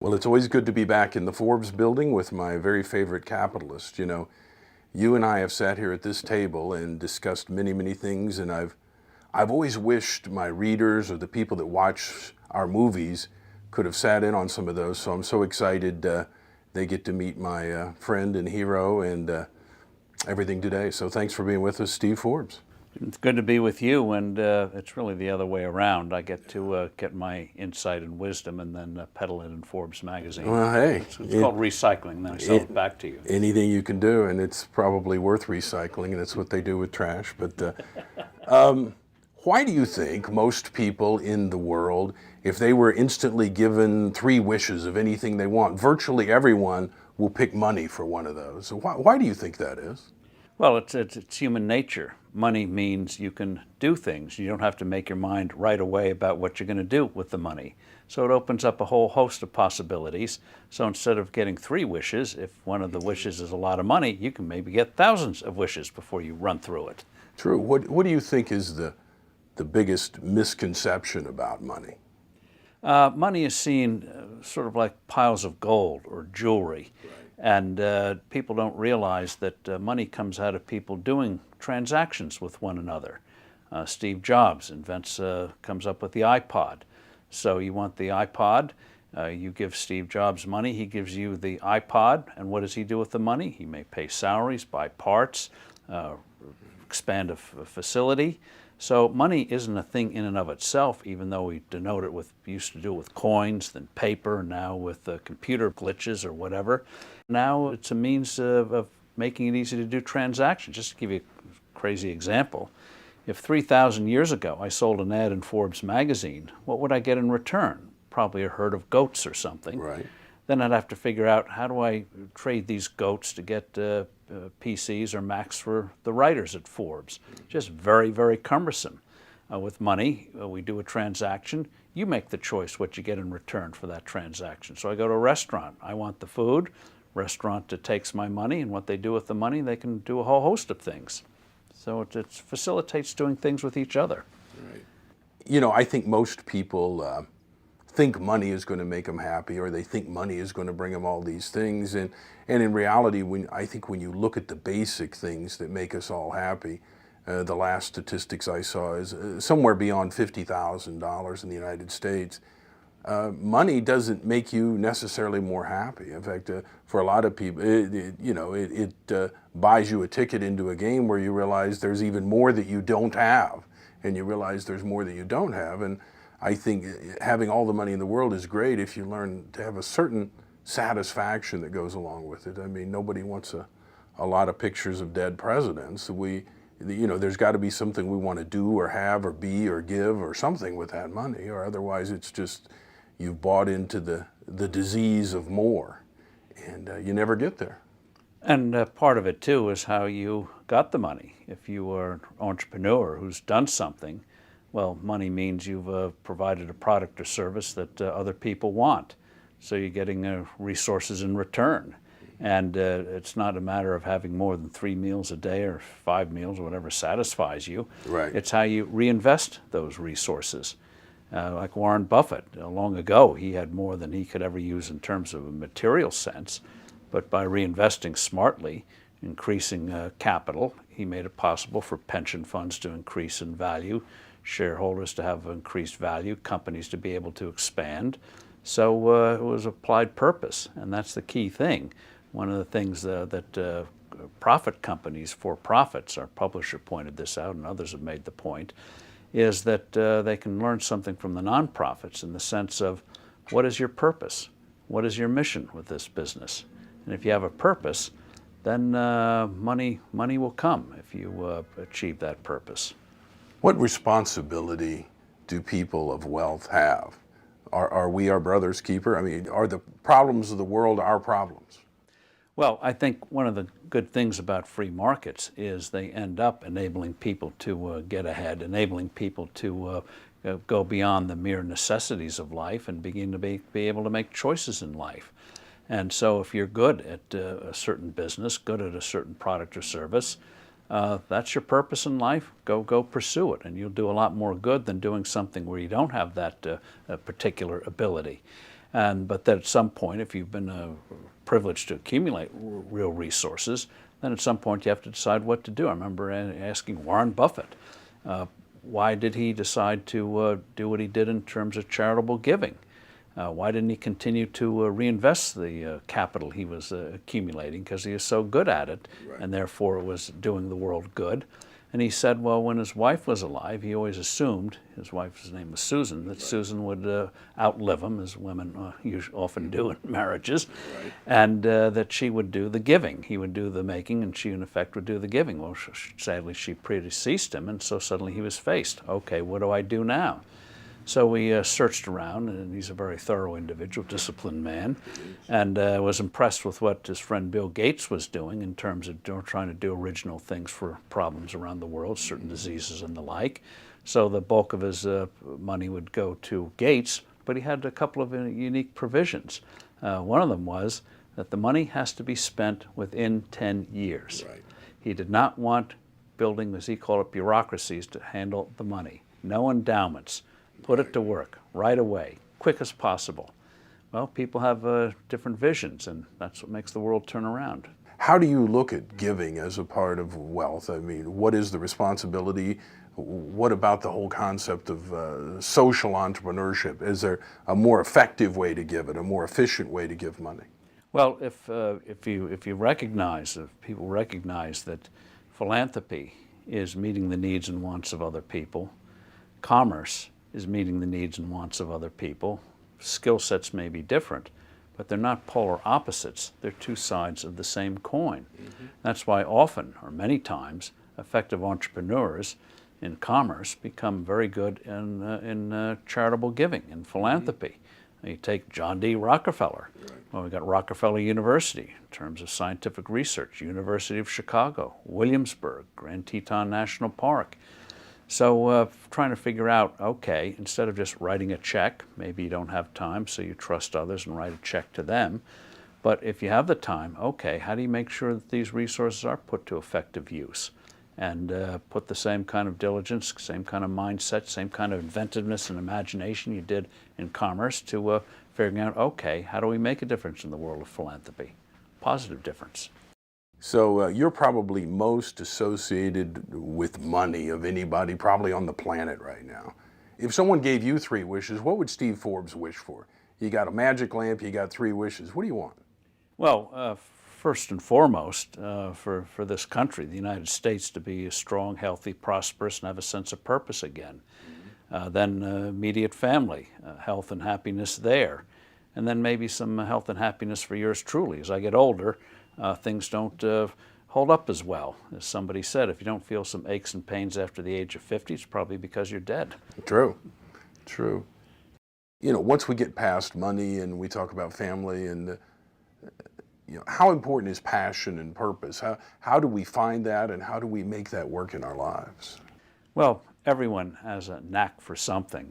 Well, it's always good to be back in the Forbes building with my very favorite capitalist. You and I have sat here at this table and discussed many, many things, and I've always wished my readers or the people that watch our movies could have sat in on some of those. So I'm so excited they get to meet my friend and hero and everything today. So thanks for being with us, Steve Forbes. It's good to be with you, and it's really the other way around. I get to get my insight and wisdom and then peddle it in Forbes magazine. Well, hey. It's called recycling, then I sell it back to you. Anything you can do, and it's probably worth recycling, and that's what they do with trash. But why do you think most people in the world, if they were instantly given 3 wishes of anything they want, virtually everyone will pick money for one of those? So why do you think that is? Well, it's human nature. Money means you can do things. You don't have to make your mind right away about what you're going to do with the money. So it opens up a whole host of possibilities. So instead of getting 3 wishes, if one of the wishes is a lot of money, you can maybe get thousands of wishes before you run through it. True. What do you think is the biggest misconception about money? Money is seen sort of like piles of gold or jewelry. Right. And people don't realize that money comes out of people doing transactions with one another. Steve Jobs comes up with the iPod. So you want the iPod, you give Steve Jobs money, he gives you the iPod, and what does he do with the money? He may pay salaries, buy parts, expand a facility. So money isn't a thing in and of itself, even though we denote it used to do it with coins, then paper, now with computer glitches or whatever. Now it's a means of making it easy to do transactions. Just to give you a crazy example, if 3,000 years ago I sold an ad in Forbes magazine, what would I get in return? Probably a herd of goats or something. Right. Then I'd have to figure out, how do I trade these goats to get PCs or Macs for the writers at Forbes? Just very, very cumbersome. With money, we do a transaction. You make the choice what you get in return for that transaction. So I go to a restaurant. I want the food. Restaurant takes my money, and what they do with the money, they can do a whole host of things. So it facilitates doing things with each other. Right. I think most people think money is going to make them happy, or they think money is going to bring them all these things. And in reality, I think when you look at the basic things that make us all happy, the last statistics I saw is somewhere beyond $50,000 in the United States. Money doesn't make you necessarily more happy. In fact, for a lot of people, it buys you a ticket into a game where you realize there's even more that you don't have, and you realize there's more that you don't have. And I think having all the money in the world is great if you learn to have a certain satisfaction that goes along with it. I mean, nobody wants a lot of pictures of dead presidents. There's got to be something we want to do or have or be or give or something with that money, or otherwise it's just you've bought into the disease of more, and you never get there. And part of it, too, is how you got the money. If you are an entrepreneur who's done something, well, money means you've provided a product or service that other people want. So you're getting resources in return. And it's not a matter of having more than 3 meals a day or 5 meals or whatever satisfies you. Right. It's how you reinvest those resources. Like Warren Buffett, long ago, he had more than he could ever use in terms of a material sense. But by reinvesting smartly, increasing capital, he made it possible for pension funds to increase in value, shareholders to have increased value, companies to be able to expand. So it was applied purpose, and that's the key thing. One of the things that profit companies, for profits, our publisher pointed this out and others have made the point, is that they can learn something from the nonprofits in the sense of, what is your purpose? What is your mission with this business? And if you have a purpose, then money will come if you achieve that purpose. What responsibility do people of wealth have? Are we our brother's keeper? I mean, are the problems of the world our problems? Well, I think one of the good things about free markets is they end up enabling people to get ahead, enabling people to go beyond the mere necessities of life and begin to be able to make choices in life. And so if you're good at a certain business, good at a certain product or service, that's your purpose in life, go pursue it. And you'll do a lot more good than doing something where you don't have that particular ability. But then at some point, if you've been privileged to accumulate real resources, then at some point you have to decide what to do. I remember asking Warren Buffett, why did he decide to do what he did in terms of charitable giving? Why didn't he continue to reinvest the capital he was accumulating, because he was so good at it, right, and therefore it was doing the world good? And he said, well, when his wife was alive, he always assumed, his wife's name was Susan, that right, Susan would outlive him, as women often do in marriages, right, and that she would do the giving. He would do the making, and she, in effect, would do the giving. Well, sadly, she predeceased him, and so suddenly he was faced. Okay, what do I do now? So we searched around, and he's a very thorough individual, disciplined man, and was impressed with what his friend Bill Gates was doing in terms of trying to do original things for problems around the world, certain diseases and the like. So the bulk of his money would go to Gates, but he had a couple of unique provisions. One of them was that the money has to be spent within 10 years. Right. He did not want building, as he called it, bureaucracies to handle the money. No endowments. Put it to work right away, quick as possible. Well, people have different visions, and that's what makes the world turn around. How do you look at giving as a part of wealth? I mean, what is the responsibility? What about the whole concept of social entrepreneurship? Is there a more effective way to give it, a more efficient way to give money? Well, if you recognize, if people recognize that philanthropy is meeting the needs and wants of other people, commerce is meeting the needs and wants of other people. Skill sets may be different, but they're not polar opposites. They're two sides of the same coin. Mm-hmm. That's why often, or many times, effective entrepreneurs in commerce become very good in charitable giving, in philanthropy. Mm-hmm. You take John D. Rockefeller. Right. Well, we've got Rockefeller University in terms of scientific research, University of Chicago, Williamsburg, Grand Teton National Park. So trying to figure out, okay, instead of just writing a check, maybe you don't have time, so you trust others and write a check to them. But if you have the time, okay, how do you make sure that these resources are put to effective use? And put the same kind of diligence, same kind of mindset, same kind of inventiveness and imagination you did in commerce to figuring out, okay, how do we make a difference in the world of philanthropy? Positive difference. So you're probably most associated with money of anybody probably on the planet right now. If someone gave you 3 wishes, what would Steve Forbes wish for? You got a magic lamp, you got 3 wishes. What do you want? Well, first and foremost, for this country, the United States, to be strong, healthy, prosperous, and have a sense of purpose again. Mm-hmm. Then immediate family, health and happiness there. And then maybe some health and happiness for yours truly. As I get older, things don't hold up as well. As somebody said, if you don't feel some aches and pains after the age of 50, it's probably because you're dead. True, true. You know, once we get past money and we talk about family and, you know, how important is passion and purpose? How do we find that, and how do we make that work in our lives? Well, everyone has a knack for something.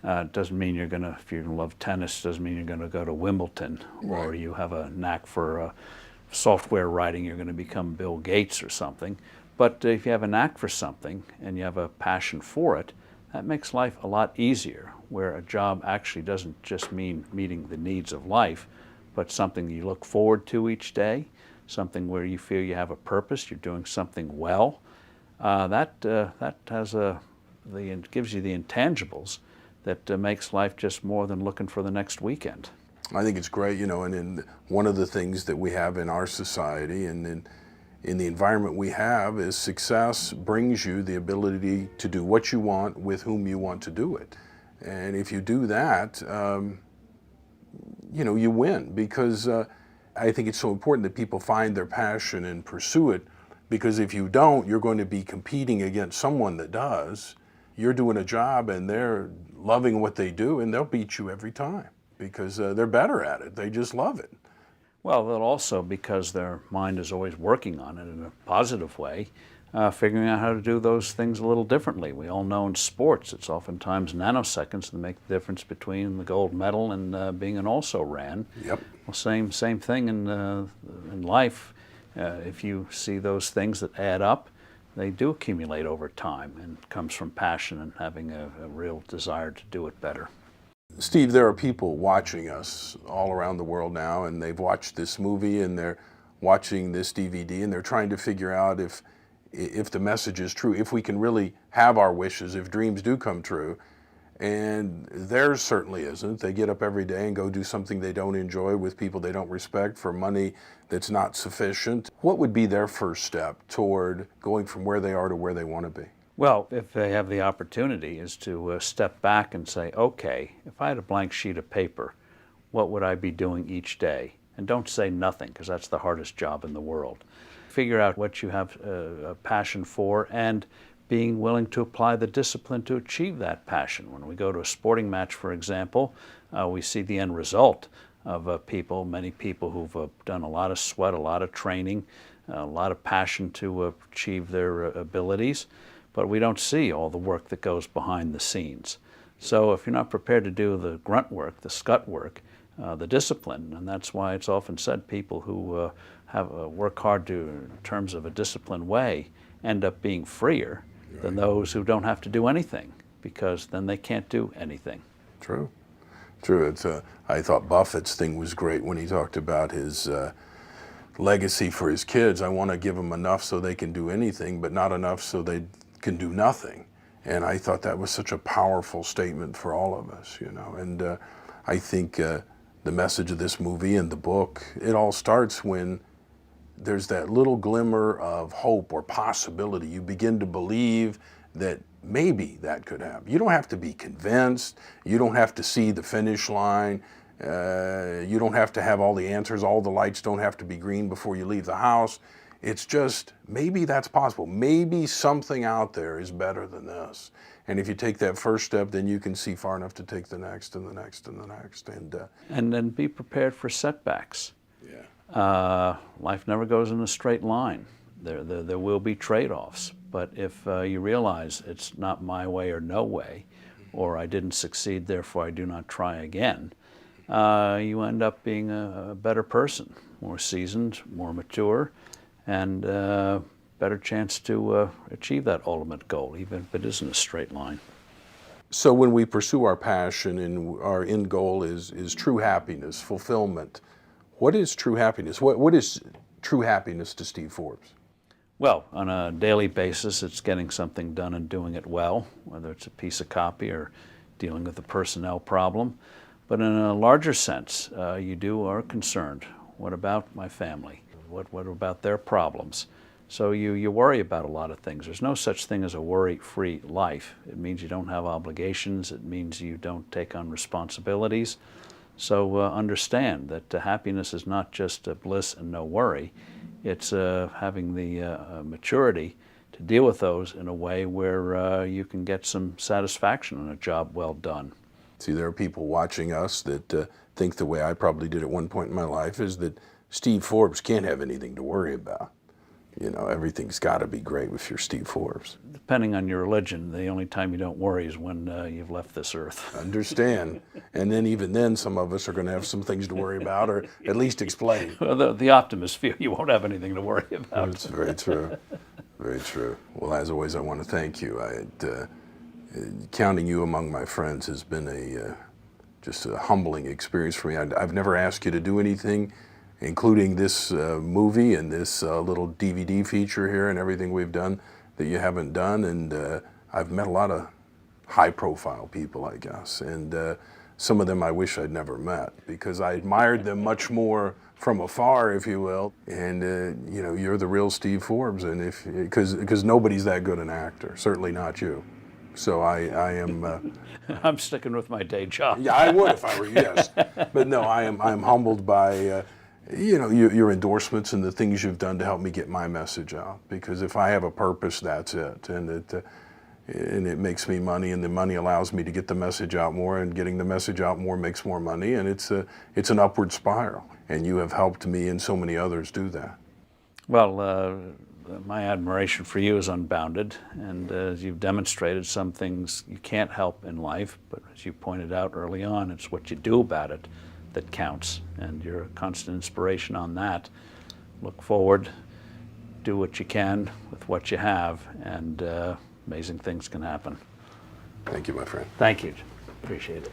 Doesn't mean you're going to, if you love tennis, doesn't mean you're going to go to Wimbledon, or you have a knack for software writing, you're going to become Bill Gates or something. But if you have a knack for something and you have a passion for it, that makes life a lot easier, where a job actually doesn't just mean meeting the needs of life, but something you look forward to each day, something where you feel you have a purpose, you're doing something well. That has gives you the intangibles that makes life just more than looking for the next weekend. I think it's great, you know, and one of the things that we have in our society and in the environment we have is success brings you the ability to do what you want with whom you want to do it. And if you do that, you know, you win, because I think it's so important that people find their passion and pursue it, because if you don't, you're going to be competing against someone that does. You're doing a job and they're loving what they do, and they'll beat you every time because they're better at it. They just love it. Well, they'll also, because their mind is always working on it in a positive way, figuring out how to do those things a little differently. We all know in sports, it's oftentimes nanoseconds that make the difference between the gold medal and being an also-ran. Yep. Well, same thing in life. If you see those things that add up, they do accumulate over time, and comes from passion and having a real desire to do it better. Steve, there are people watching us all around the world now, and they've watched this movie and they're watching this DVD, and they're trying to figure out if the message is true, if we can really have our wishes, if dreams do come true. And theirs certainly isn't. They get up every day and go do something they don't enjoy with people they don't respect for money that's not sufficient. What would be their first step toward going from where they are to where they want to be? Well, if they have the opportunity, is to step back and say, okay, if I had a blank sheet of paper, what would I be doing each day? And don't say nothing, because that's the hardest job in the world. Figure out what you have a passion for, and being willing to apply the discipline to achieve that passion. When we go to a sporting match, for example, we see the end result of many people who've done a lot of sweat, a lot of training, a lot of passion to achieve their abilities, but we don't see all the work that goes behind the scenes. So if you're not prepared to do the grunt work, the scut work, the discipline, and that's why it's often said people who work hard in terms of a disciplined way end up being freer than those who don't have to do anything, because then they can't do anything. True. True. I thought Buffett's thing was great when he talked about his legacy for his kids. I want to give them enough so they can do anything, but not enough so they can do nothing. And I thought that was such a powerful statement for all of us, you know. And I think the message of this movie and the book, it all starts when there's that little glimmer of hope or possibility. You begin to believe that maybe that could happen. You don't have to be convinced. You don't have to see the finish line. You don't have to have all the answers. All the lights don't have to be green before you leave the house. It's just, maybe that's possible. Maybe something out there is better than this. And if you take that first step, then you can see far enough to take the next and the next and the next. And then be prepared for setbacks. Life never goes in a straight line. There will be trade-offs. But if you realize it's not my way or no way, or I didn't succeed, therefore I do not try again, you end up being a better person, more seasoned, more mature, and better chance to achieve that ultimate goal, even if it isn't a straight line. So when we pursue our passion and our end goal is true happiness, fulfillment, what is true happiness? What is true happiness to Steve Forbes? Well, on a daily basis, it's getting something done and doing it well, whether it's a piece of copy or dealing with a personnel problem. But in a larger sense, you are concerned. What about my family? What about their problems? So you worry about a lot of things. There's no such thing as a worry-free life. It means you don't have obligations. It means you don't take on responsibilities. So understand that happiness is not just bliss and no worry. It's having the maturity to deal with those in a way where you can get some satisfaction in a job well done. See, there are people watching us that think the way I probably did at one point in my life is that Steve Forbes can't have anything to worry about. You know, everything's got to be great if you're Steve Forbes. Depending on your religion, the only time you don't worry is when you've left this earth. Understand. And then even then, some of us are going to have some things to worry about, or at least explain. Well, the optimists feel you won't have anything to worry about. That's very true. Very true. Well, as always, I want to thank you. Counting you among my friends has been just a humbling experience for me. I've never asked you to do anything, including this movie and this little DVD feature here and everything we've done that you haven't done. And I've met a lot of high-profile people, I guess. And some of them I wish I'd never met, because I admired them much more from afar, if you will. And you know, you're the real Steve Forbes, and because nobody's that good an actor, certainly not you. So I am. I'm sticking with my day job. Yeah, I would if I were you. Yes, but no, I'm humbled by you know, your endorsements and the things you've done to help me get my message out. Because if I have a purpose, that's it, and it makes me money, and the money allows me to get the message out more, and getting the message out more makes more money, and it's an upward spiral. And you have helped me and so many others do that. Well, my admiration for you is unbounded, and as you've demonstrated, some things you can't help in life, but as you pointed out early on, it's what you do about it that counts, and you're a constant inspiration on that. Look forward, do what you can with what you have, and amazing things can happen. Thank you, my friend. Thank you. Appreciate it.